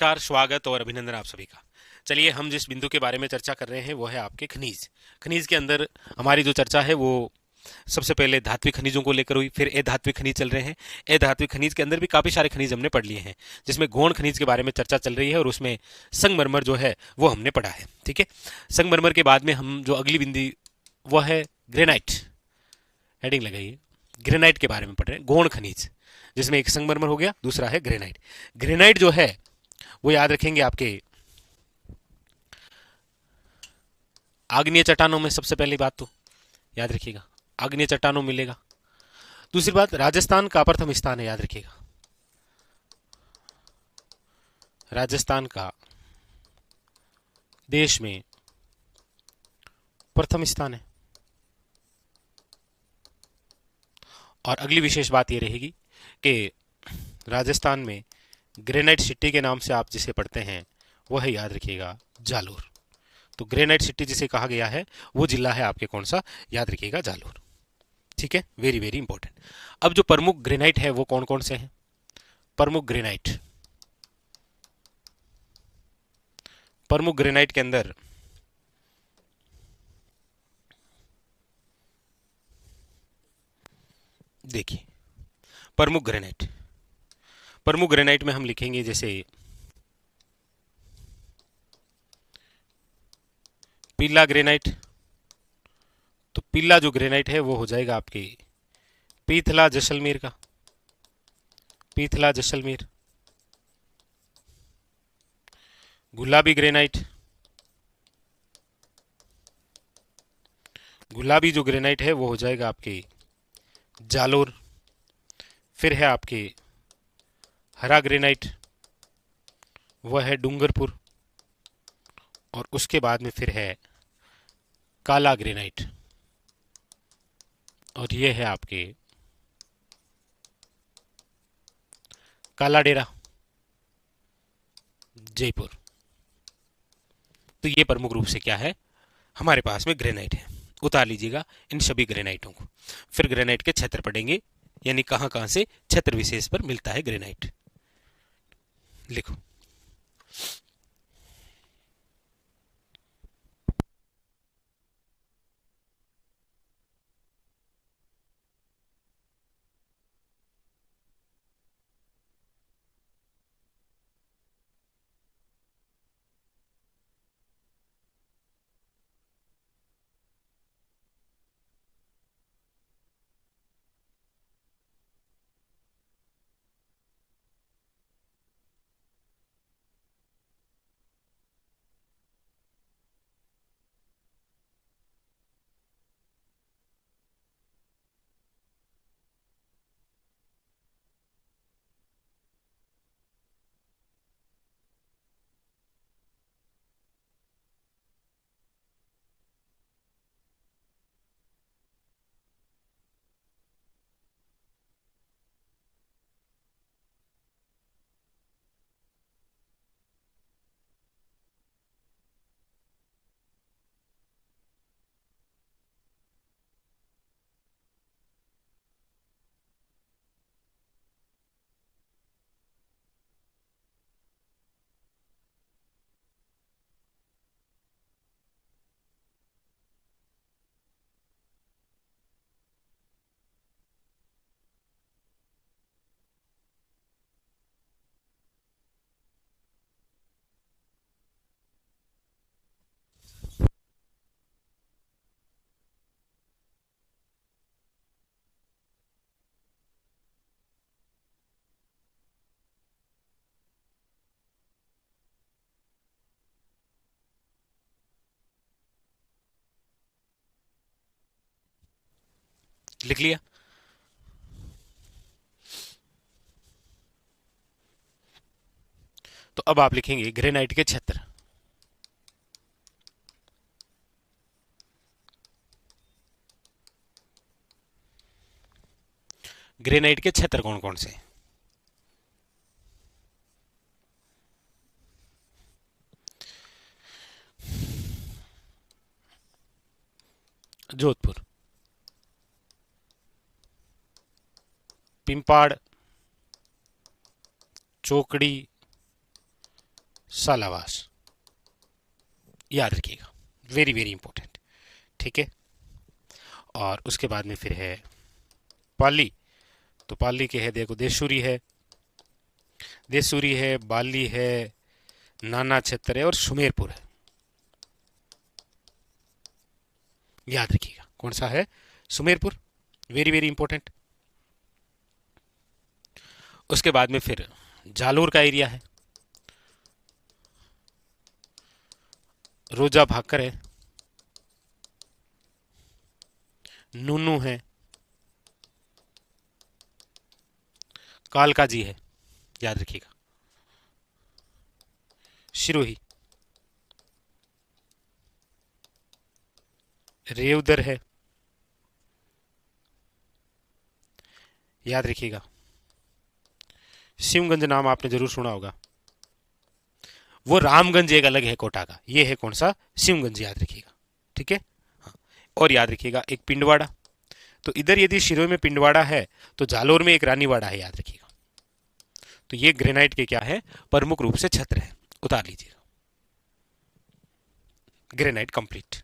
नमस्कार, स्वागत और अभिनंदन आप सभी का। चलिए, हम जिस बिंदु के बारे में चर्चा कर रहे हैं वो है आपके खनिज। खनिज के अंदर हमारी जो चर्चा है वो सबसे पहले धात्विक खनिजों को लेकर हुई, फिर अधात्विक खनिज चल रहे हैं। अधात्विक खनिज के अंदर भी काफी सारे खनिज हमने पढ़ लिए हैं, जिसमें गौण खनिज के बारे में चर्चा चल रही है और उसमें संगमरमर जो है वो हमने पढ़ा है। ठीक है, संगमरमर के बाद में हम जो अगली बिंदी वो है ग्रेनाइट। हेडिंग लगाइए, ग्रेनाइट के बारे में पढ़ रहे हैं, गौण खनिज, जिसमें एक संगमरमर हो गया, दूसरा है ग्रेनाइट। ग्रेनाइट जो है वो याद रखेंगे आपके आग्नेय चट्टानों में। सबसे पहली बात तो याद रखिएगा, आग्नेय चट्टानों में मिलेगा। दूसरी बात, राजस्थान का प्रथम स्थान है, याद रखिएगा, राजस्थान का देश में प्रथम स्थान है। और अगली विशेष बात यह रहेगी कि राजस्थान में ग्रेनाइट सिटी के नाम से आप जिसे पढ़ते हैं वो है, याद रखिएगा, जालोर। तो ग्रेनाइट सिटी जिसे कहा गया है वो जिला है आपके कौन सा, याद रखिएगा, जालोर। ठीक है, वेरी वेरी इंपॉर्टेंट। अब जो प्रमुख ग्रेनाइट है वो कौन कौन से हैं? प्रमुख ग्रेनाइट, प्रमुख ग्रेनाइट के अंदर देखिए, प्रमुख ग्रेनाइट, प्रमुख ग्रेनाइट में हम लिखेंगे जैसे पीला ग्रेनाइट। तो पीला जो ग्रेनाइट है वो हो जाएगा आपके पीथला जैसलमेर का, पीथला जैसलमेर। गुलाबी ग्रेनाइट, गुलाबी जो ग्रेनाइट है वो हो जाएगा आपके जालोर। फिर है आपके हरा ग्रेनाइट, वह है डूंगरपुर। और उसके बाद में फिर है काला ग्रेनाइट, और ये है आपके काला डेरा, जयपुर। तो ये प्रमुख रूप से क्या है, हमारे पास में ग्रेनाइट है। उतार लीजिएगा इन सभी ग्रेनाइटों को। फिर ग्रेनाइट के क्षेत्र पढ़ेंगे, यानी कहां कहां से क्षेत्र विशेष पर मिलता है ग्रेनाइट। लिखो, लिख लिया। तो अब आप लिखेंगे ग्रेनाइट के क्षेत्र। ग्रेनाइट के क्षेत्र कौन कौन से? जोधपुर, पिंपाड़, चोकड़ी, सालावास, याद रखिएगा, वेरी वेरी इंपॉर्टेंट। ठीक है। और उसके बाद में फिर है पाली। तो पाली के है, देखो, देशूरी है, देशूरी है, बाली है, नाना छत्र है और सुमेरपुर है। याद रखिएगा कौन सा है, सुमेरपुर, वेरी वेरी इंपॉर्टेंट। उसके बाद में फिर जालोर का एरिया है, रोजा भाकर है, नूनू है, कालकाजी है, याद रखिएगा, सिरोही, रेवदर है, याद रखिएगा, सिमगंज नाम आपने जरूर सुना होगा, वो रामगंज एक अलग है कोटा का, ये है कौन सा, सिमगंज, याद रखिएगा। ठीक है। हाँ। और याद रखिएगा एक पिंडवाड़ा। तो इधर यदि शिरोई में पिंडवाड़ा है तो जालोर में एक रानीवाड़ा है, याद रखिएगा। तो ये ग्रेनाइट के क्या है, प्रमुख रूप से छत्र है, उतार लीजिएगा। Granite complete.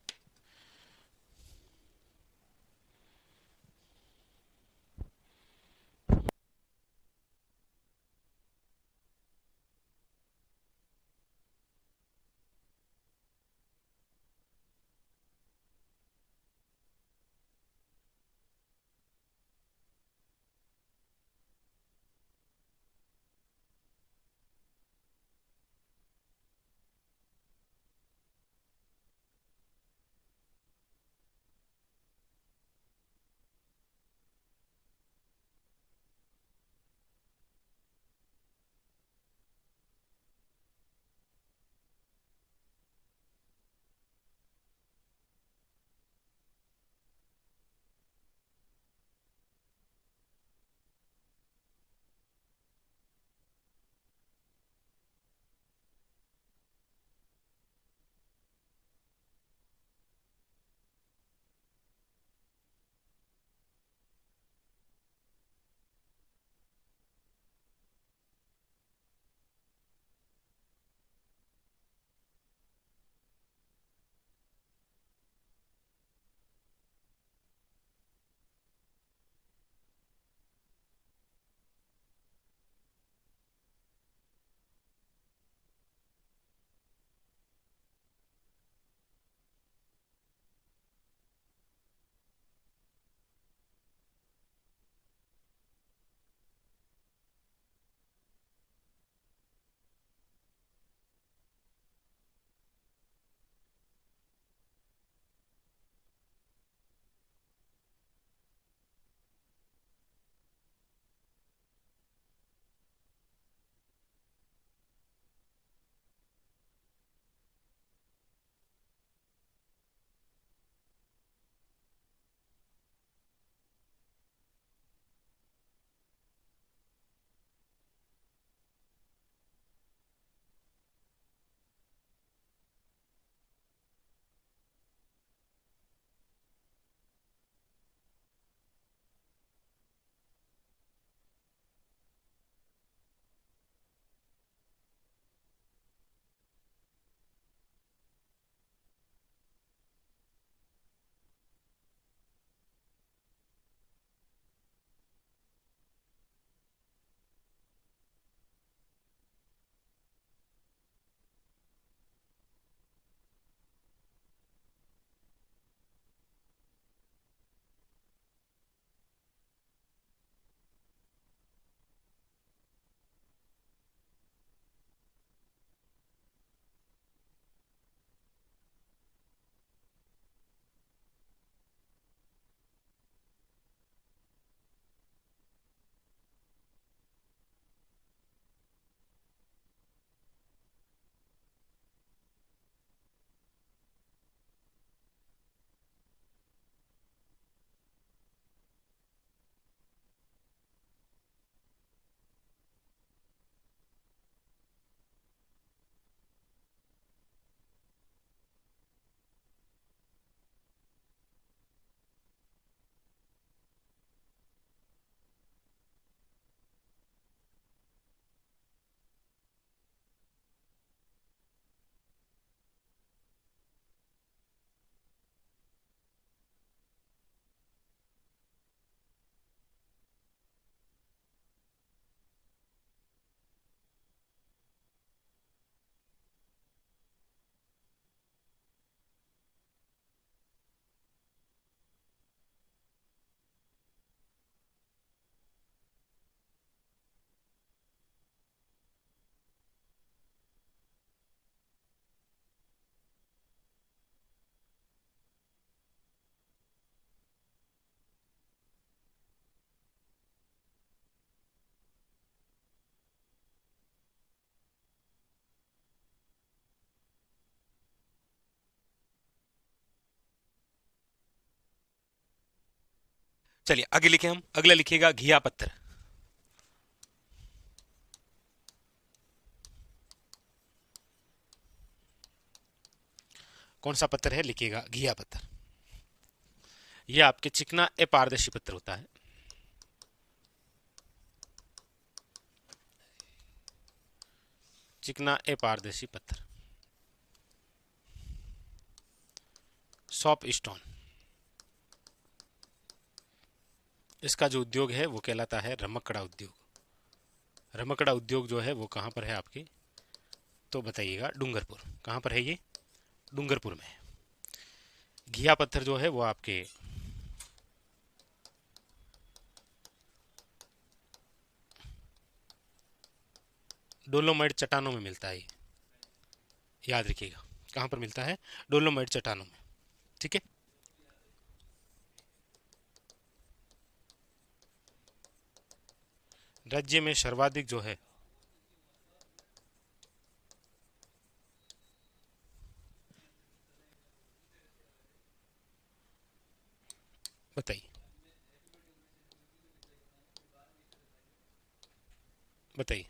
चलिए आगे लिखे हम, अगला लिखिएगा घिया पत्थर। कौन सा पत्थर है, लिखिएगा घिया पत्थर। यह आपके चिकना अपारदर्शी पत्थर होता है। चिकना अपारदर्शी पत्थर, सॉप स्टोन। इसका जो उद्योग है वो कहलाता है रमकड़ा उद्योग। रमकड़ा उद्योग जो है वो कहाँ पर है आपके, तो बताइएगा डूंगरपुर। कहाँ पर है ये, डूंगरपुर में है। घिया पत्थर जो है वो आपके डोलोमाइट चट्टानों में मिलता है, याद रखिएगा। कहाँ पर मिलता है, डोलोमाइट चट्टानों में, ठीक है। राज्य में सर्वाधिक जो है, बताइए बताइए।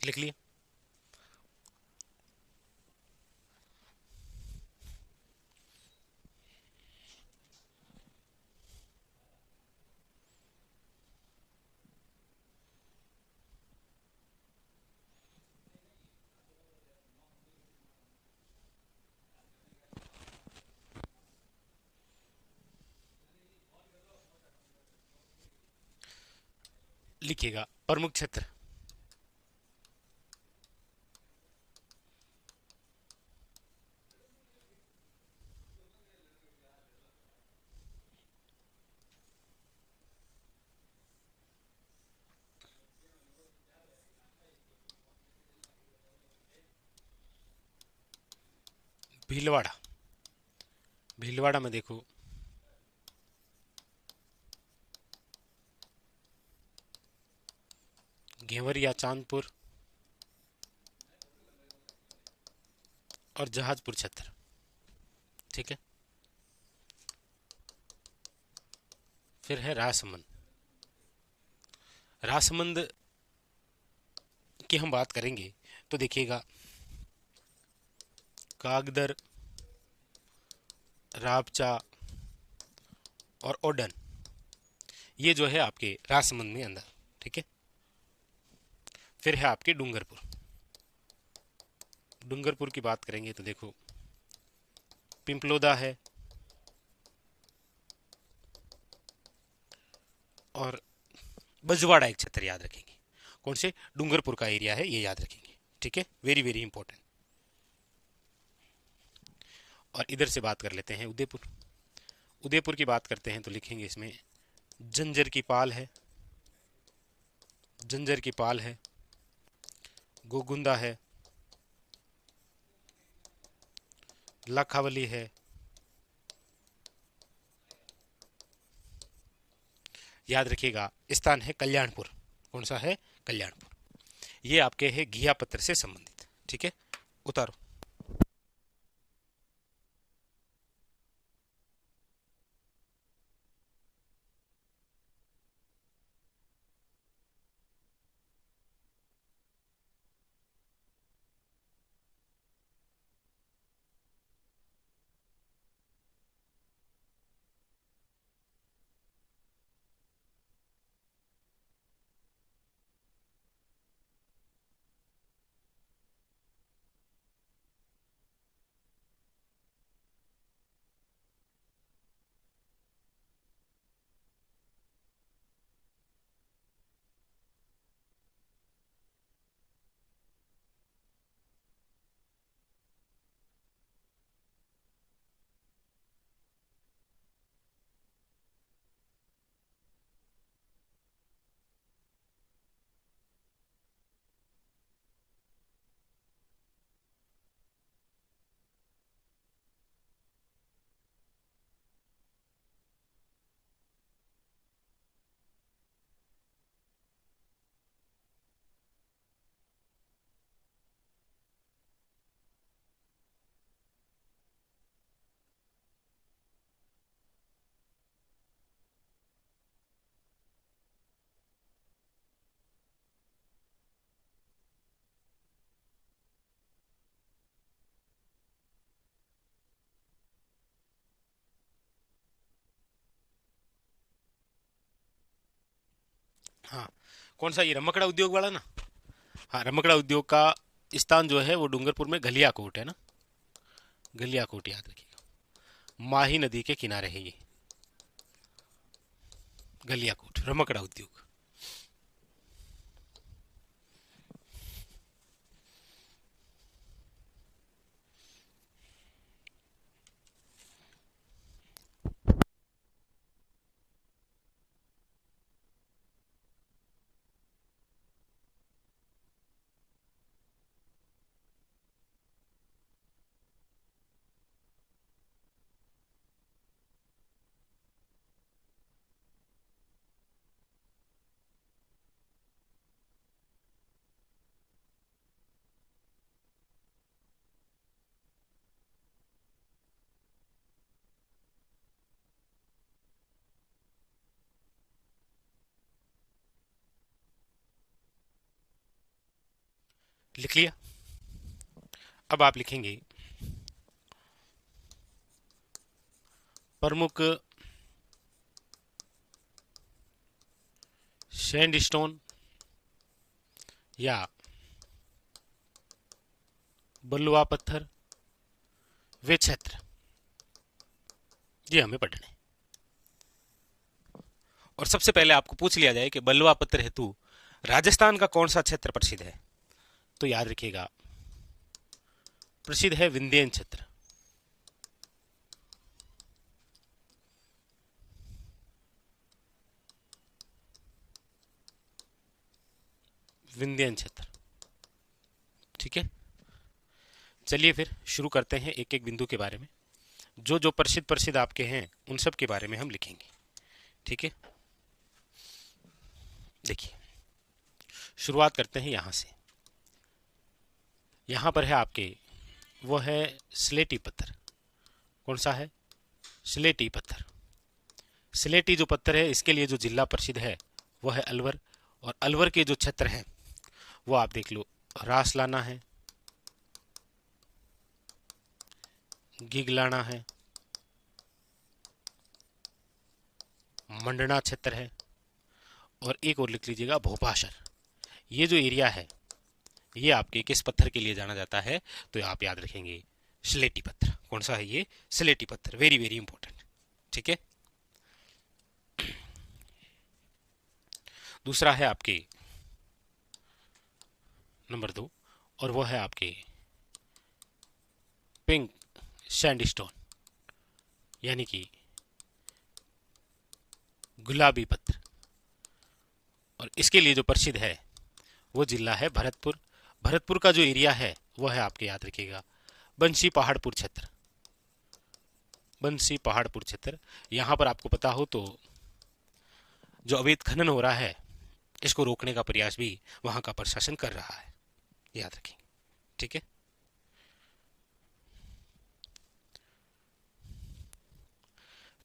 लिख लिए। लिखिएगा प्रमुख क्षेत्र, भीलवाड़ा। भीलवाड़ा में देखो, घेवर या चांदपुर और जहाजपुर क्षेत्र, ठीक है। फिर है राजसमंद। राजसमंद की हम बात करेंगे तो देखिएगा कागदर, राबचा और ओडन, ये जो है आपके राजसमंद में अंदर, ठीक है। फिर है आपके डूंगरपुर। डूंगरपुर की बात करेंगे तो देखो पिंपलोदा है और बजवाड़ा एक क्षेत्र याद रखेंगे। कौन से, डूंगरपुर का एरिया है ये याद रखेंगे, ठीक है, वेरी वेरी इंपॉर्टेंट। और इधर से बात कर लेते हैं उदयपुर। उदयपुर की बात करते हैं तो लिखेंगे इसमें जंजर की पाल है, जंजर की पाल है, गोगुंदा है, लाखावली है, याद रखिएगा स्थान है कल्याणपुर। कौन सा है, कल्याणपुर। ये आपके है घिया पत्र से संबंधित, ठीक है। उतारो। हाँ, कौन सा, ये रमकड़ा उद्योग वाला ना? हाँ, रमकड़ा उद्योग का स्थान जो है वो डूंगरपुर में गलियाकोट है ना, गलियाकोट याद रखिएगा। माही नदी के किनारे है ये गलियाकोट, रमकड़ा उद्योग। लिख लिया? अब आप लिखेंगे प्रमुख सैंडस्टोन या बलुआ पत्थर वे क्षेत्र, ये हमें पढ़ने। और सबसे पहले आपको पूछ लिया जाए कि बलुआ पत्थर हेतु राजस्थान का कौन सा क्षेत्र प्रसिद्ध है, तो याद रखिएगा प्रसिद्ध है विंध्यन क्षेत्र। विंध्यन क्षेत्र, ठीक है। चलिए फिर शुरू करते हैं एक एक बिंदु के बारे में। जो जो प्रसिद्ध प्रसिद्ध आपके हैं उन सब के बारे में हम लिखेंगे, ठीक है। देखिए, शुरुआत करते हैं यहां से। यहां पर है आपके, वो है स्लेटी पत्थर। कौन सा है? स्लेटी पत्थर। स्लेटी जो पत्थर है, इसके लिए जो जिला प्रसिद्ध है वो है अलवर। और अलवर के जो क्षेत्र हैं वो आप देख लो, रासलाना है, गिगलाना है, मंडना क्षेत्र है, और एक और लिख लीजिएगा भोपाशर। ये जो एरिया है ये आपके किस पत्थर के लिए जाना जाता है, तो आप याद रखेंगे स्लेटी पत्थर। कौन सा है ये? स्लेटी पत्थर, वेरी वेरी इंपॉर्टेंट, ठीक है। दूसरा है आपके नंबर 2, और वो है आपके पिंक सैंडस्टोन, यानी कि गुलाबी पत्थर। और इसके लिए जो प्रसिद्ध है वो जिला है भरतपुर। भरतपुर का जो एरिया है वो है आपके, याद रखिएगा, बंसी पहाड़पुर क्षेत्र। बंसी पहाड़पुर क्षेत्र। यहां पर आपको पता हो तो जो अवैध खनन हो रहा है इसको रोकने का प्रयास भी वहां का प्रशासन कर रहा है, याद रखेंगे, ठीक है।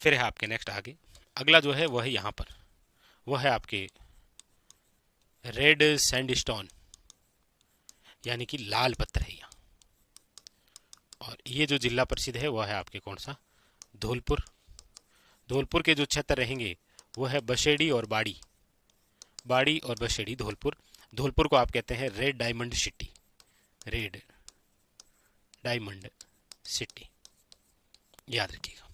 फिर है आपके नेक्स्ट आगे, अगला जो है वह है यहां पर, वह है आपके रेड सैंडस्टोन, यानी कि लाल पत्थर है यहाँ। और ये जो जिला प्रसिद्ध है वह है आपके कौन सा? धौलपुर। धौलपुर के जो क्षेत्र रहेंगे वो है बशेड़ी और बाड़ी। बाड़ी और बशेड़ी, धौलपुर। धौलपुर को आप कहते हैं red diamond city. Red diamond city, याद रखिएगा।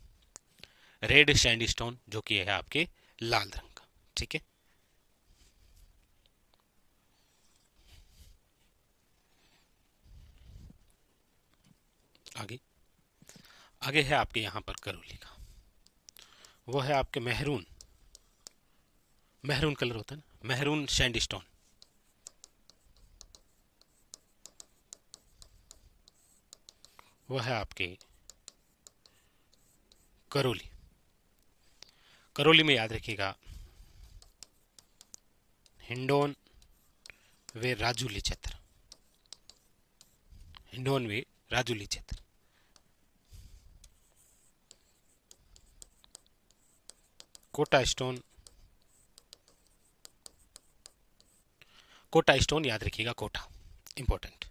रेड सैंडस्टोन जो कि है आपके लाल रंग का, ठीक है। आगे आगे है आपके यहां पर करौली का, वो है आपके मेहरून। मेहरून कलर होता है ना, मेहरून सैंडस्टोन। वो है आपके करौली। करौली में याद रखिएगा हिंडोन वे राजूली क्षेत्र। हिंडोन वे राजूली क्षेत्र। कोटा स्टोन। कोटा स्टोन याद रखिएगा, कोटा इंपॉर्टेंट,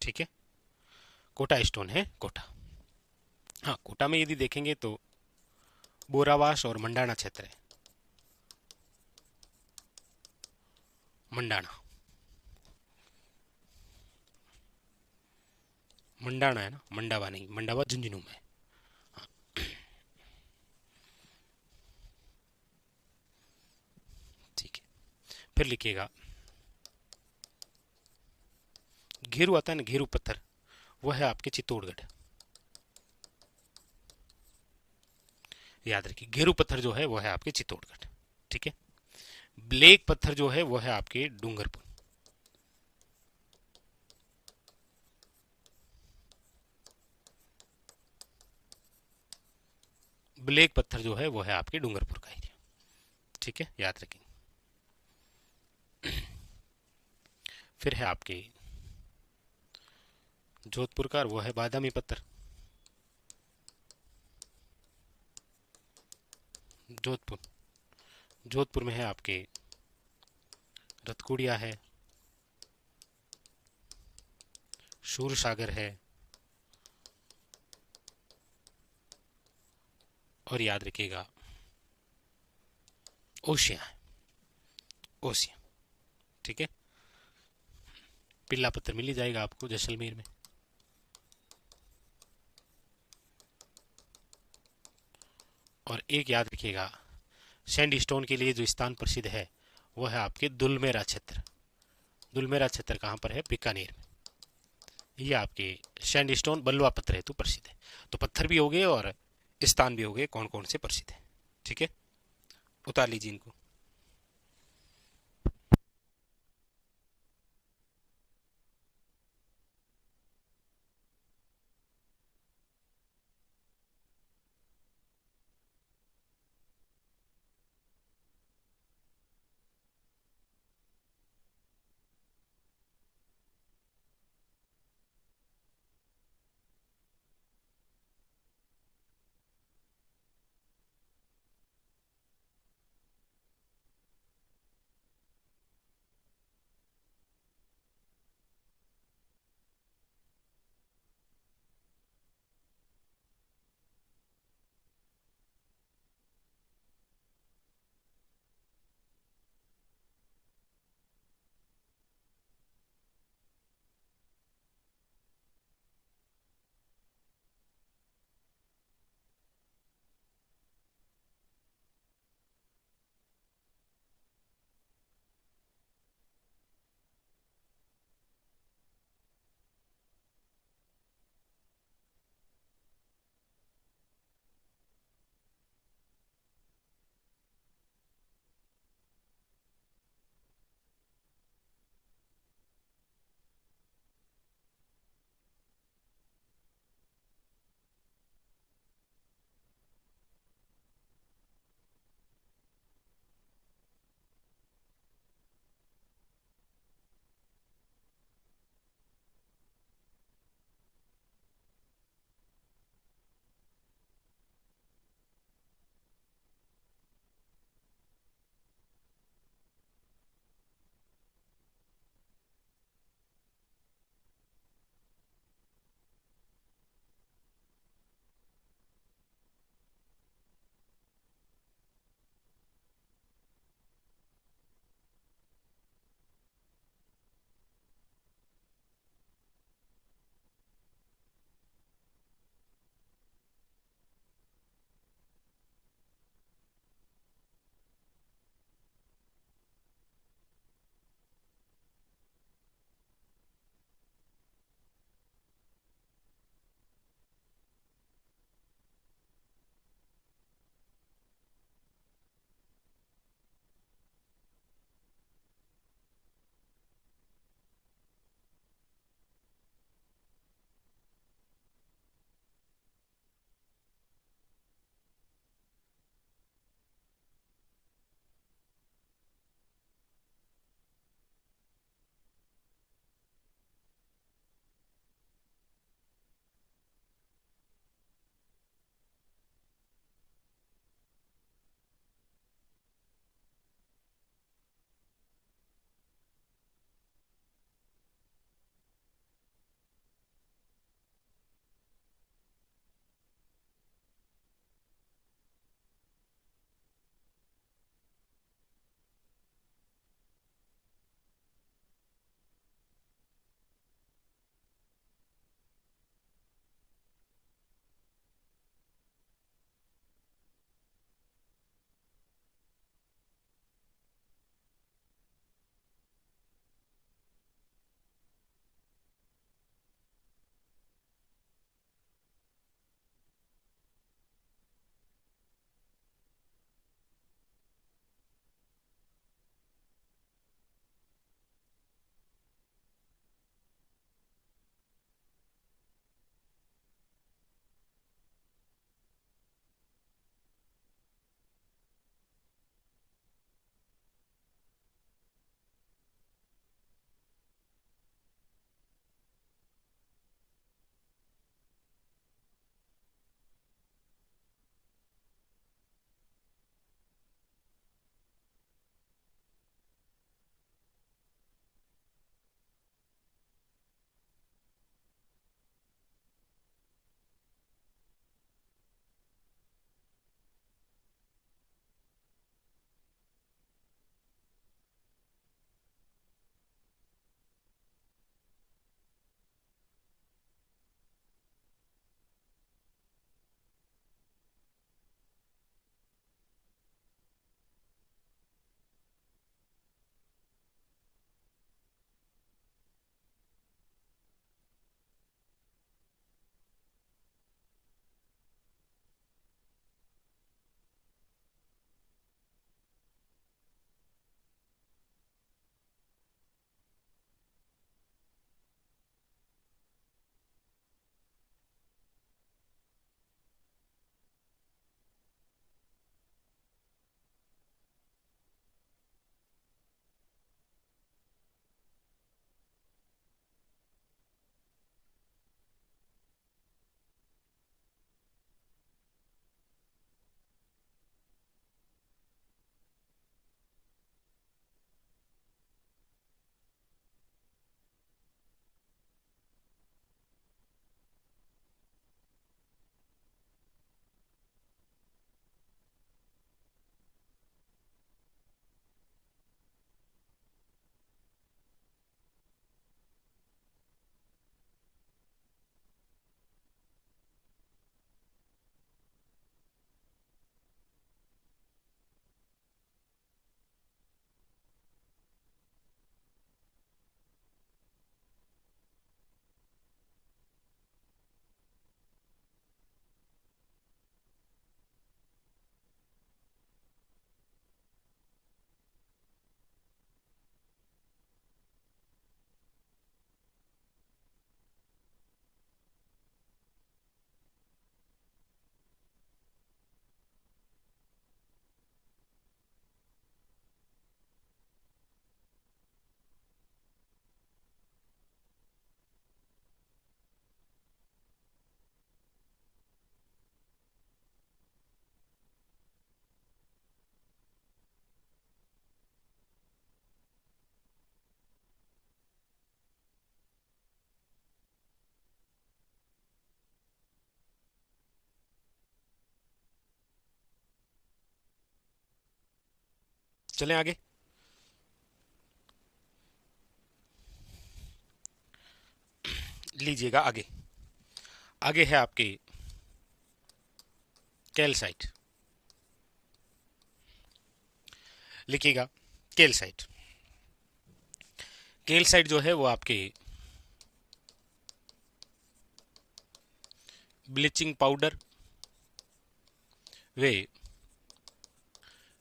ठीक है। कोटा स्टोन है कोटा। हाँ, कोटा में यदि देखेंगे तो बोरावास और मंडाना क्षेत्र है। मंडाना। मंडाना है ना, मंडावा नहीं, मंडावा झुंझुनू में। ठीक है, फिर लिखिएगा घेरू आता है ना, घेरू पत्थर, वो है आपके चित्तौड़गढ़। याद रखिए, घेरू पत्थर जो है वो है आपके चित्तौड़गढ़। ठीक है। ब्लैक पत्थर जो है वो है आपके डूंगरपुर। ब्लैक पत्थर जो है वो है आपके डूंगरपुर का एरिया। ठीक है, याद रखेंगे। फिर है आपके जोधपुर का, वो है बादामी पत्थर। जोधपुर, जोधपुर में है आपके रतकुड़िया है, शूर सागर है, और याद रखिएगा ओशिया है, ओशिया। ठीक है। पिल्ला पत्थर मिल ही जाएगा आपको जैसलमेर में। और एक याद रखिएगा, सैंड स्टोन के लिए जो स्थान प्रसिद्ध है वो है आपके दुलमेरा क्षेत्र। दुलमेरा क्षेत्र कहाँ पर है? बीकानेर में। ये आपके सैंड स्टोन बलुआ पत्थर हेतु प्रसिद्ध है। तो पत्थर भी हो गए और स्थान भी हो गए, कौन कौन से प्रसिद्ध है। ठीक है, उतार लीजिए इनको। चलें आगे। लीजिएगा आगे। आगे है आपके कैल्साइट। लिखिएगा कैल्साइट। कैल्साइट जो है वो आपके ब्लीचिंग पाउडर वे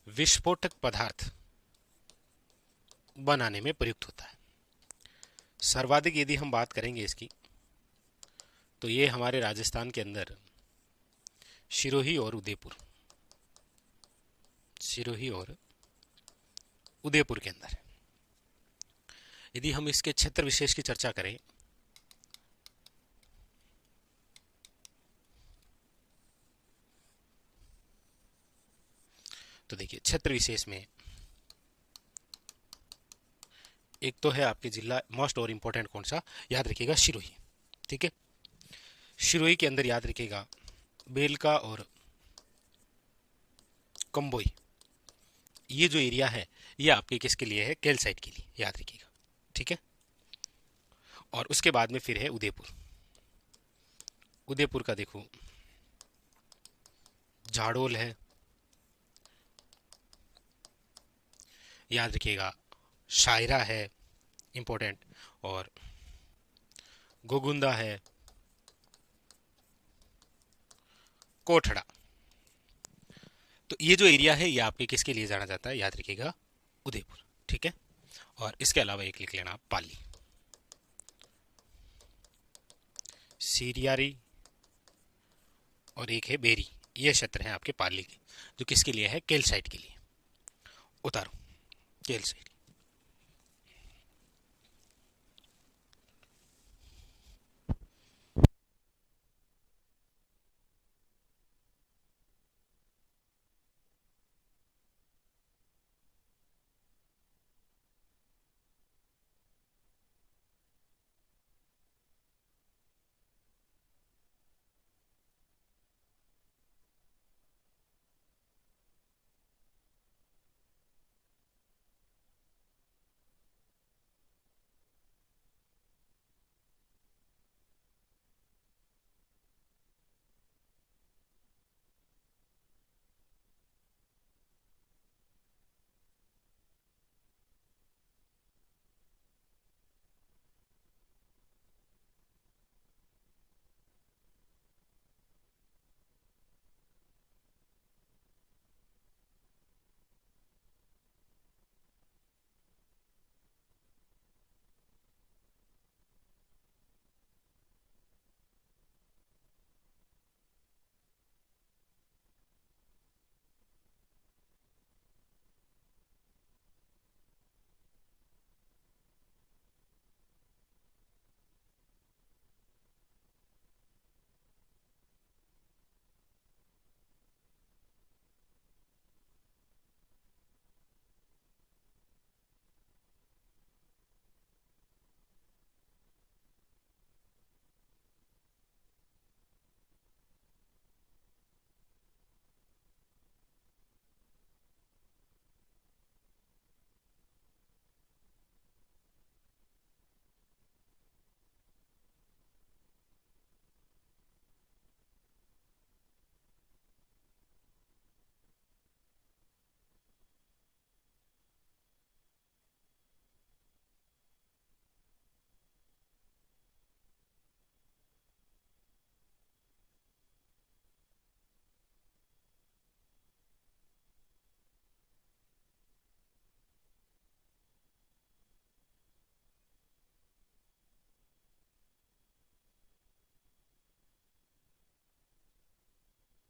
विस्फोटक पदार्थ बनाने में प्रयुक्त होता है। सर्वाधिक यदि हम बात करेंगे इसकी, तो ये हमारे राजस्थान के अंदर सिरोही और उदयपुर, सिरोही और उदयपुर के अंदर। यदि हम इसके क्षेत्र विशेष की चर्चा करें, तो देखिए क्षेत्र विशेष में एक तो है आपके जिला मोस्ट और इंपॉर्टेंट कौन सा, याद रखिएगा सिरोही। ठीक है, सिरोही के अंदर याद रखिएगा बेलका और कंबोई, ये जो एरिया है ये आपके किसके लिए है, कैल्साइट के लिए, याद रखिएगा। ठीक है, और उसके बाद में फिर है उदयपुर। उदयपुर का देखो झाड़ोल है, याद रखिएगा शायरा है इंपॉर्टेंट, और गोगुंदा है, कोठड़ा। तो ये जो एरिया है ये आपके किसके लिए जाना जाता है, याद रखिएगा उदयपुर। ठीक है, और इसके अलावा एक लिख लेना आप पाली, सीरियारी, और एक है बेरी। ये क्षेत्र है आपके पाली के, जो किसके लिए है, कैल्साइट के लिए। उतारो कैल्साइट।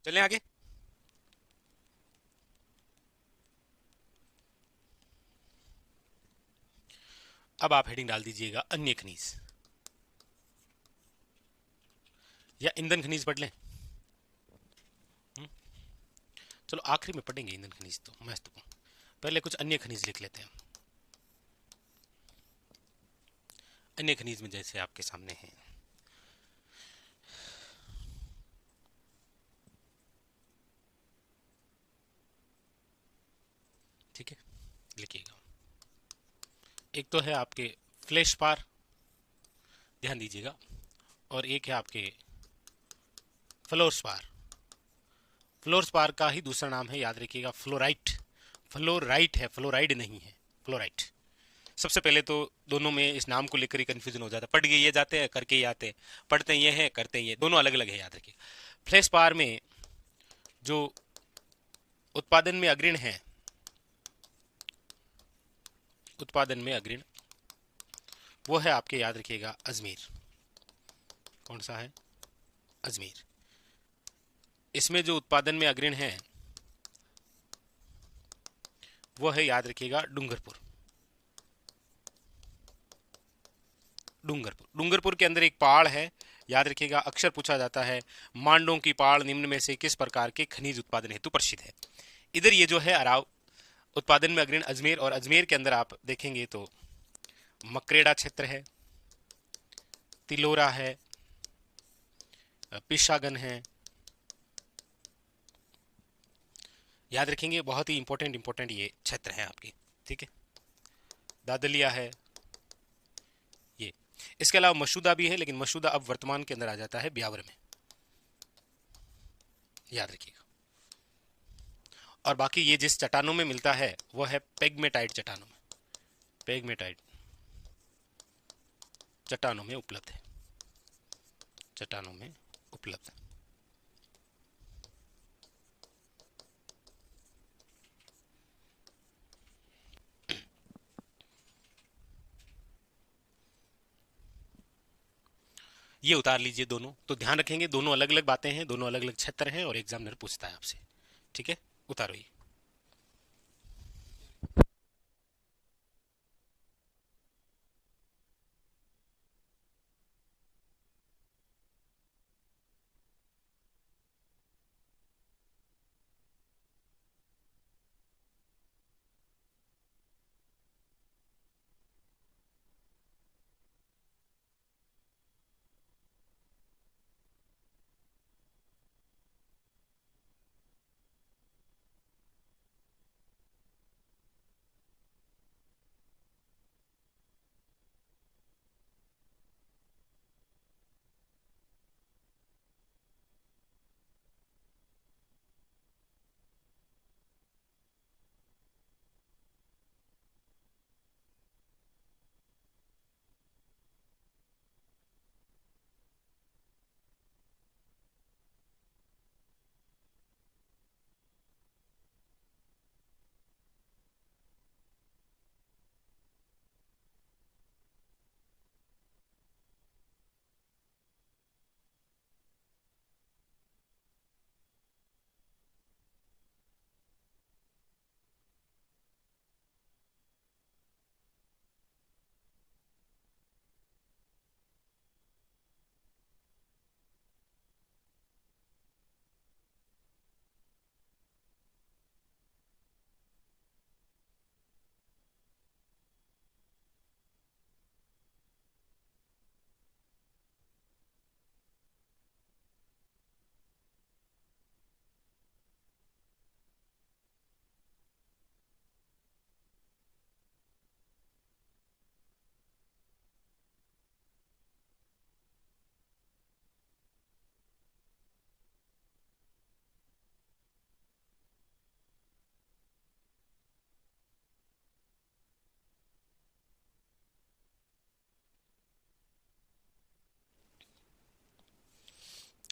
चलें आगे। अब आप हेडिंग डाल दीजिएगा अन्य खनिज, या ईंधन खनिज पढ़ लें। चलो आखिरी में पढ़ेंगे ईंधन खनिज, तो मैं तो पहले कुछ अन्य खनिज लिख लेते हैं। अन्य खनिज में जैसे आपके सामने हैं, ठीक है, एक तो है आपके फ्लैश पार, ध्यान दीजिएगा, और एक है आपके फ्लोरस्पार। फ्लोरस्पार का ही दूसरा नाम है, याद रखिएगा, फ्लोराइट। फ्लोराइट है, फ्लोराइड नहीं है, फ्लोराइट। सबसे पहले तो दोनों में इस नाम को लेकर ही कंफ्यूजन हो जाता है, पढ़ के ये जाते हैं, करके ये आते हैं, पढ़ते ये हैं, करते ये, दोनों अलग अलग है, याद रखिए। फ्लैशपार में जो उत्पादन में अग्रणी है, उत्पादन में अग्रणी, वो है आपके, याद रखिएगा, अजमेर। कौन सा है? अजमेर। इसमें जो उत्पादन में अग्रणी है वो है, याद रखिएगा, डूंगरपुर। डूंगरपुर, डूंगरपुर के अंदर एक पहाड़ है, याद रखिएगा, अक्सर पूछा जाता है, मांडों की पहाड़ निम्न में से किस प्रकार के खनिज उत्पादन हेतु प्रसिद्ध है। इधर ये जो है अराव उत्पादन में अग्रणी अजमेर, और अजमेर के अंदर आप देखेंगे तो मकरेड़ा क्षेत्र है, तिलोरा है, पिशागन है, याद रखेंगे, बहुत ही इंपॉर्टेंट ये क्षेत्र है आपकी, ठीक है। दादलिया है ये। इसके अलावा मसूदा भी है, लेकिन मसूदा अब वर्तमान के अंदर आ जाता है ब्यावर में, याद रखिएगा। और बाकी ये जिस चट्टानों में मिलता है वो है पेग्मेटाइट चट्टानों में, पेग्मेटाइट चट्टानों में उपलब्ध है, चट्टानों में उपलब्ध है। ये उतार लीजिए दोनों, तो ध्यान रखेंगे दोनों अलग अलग बातें हैं, दोनों अलग अलग क्षेत्र हैं, और एग्जामिनर पूछता है आपसे, ठीक है। उतारो ये।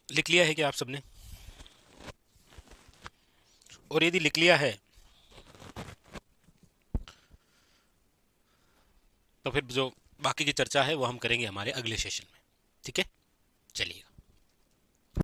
लिख लिया है कि आप सबने? और यदि लिख लिया है तो फिर जो बाकी की चर्चा है वो हम करेंगे हमारे अगले सेशन में, ठीक है। चलिए।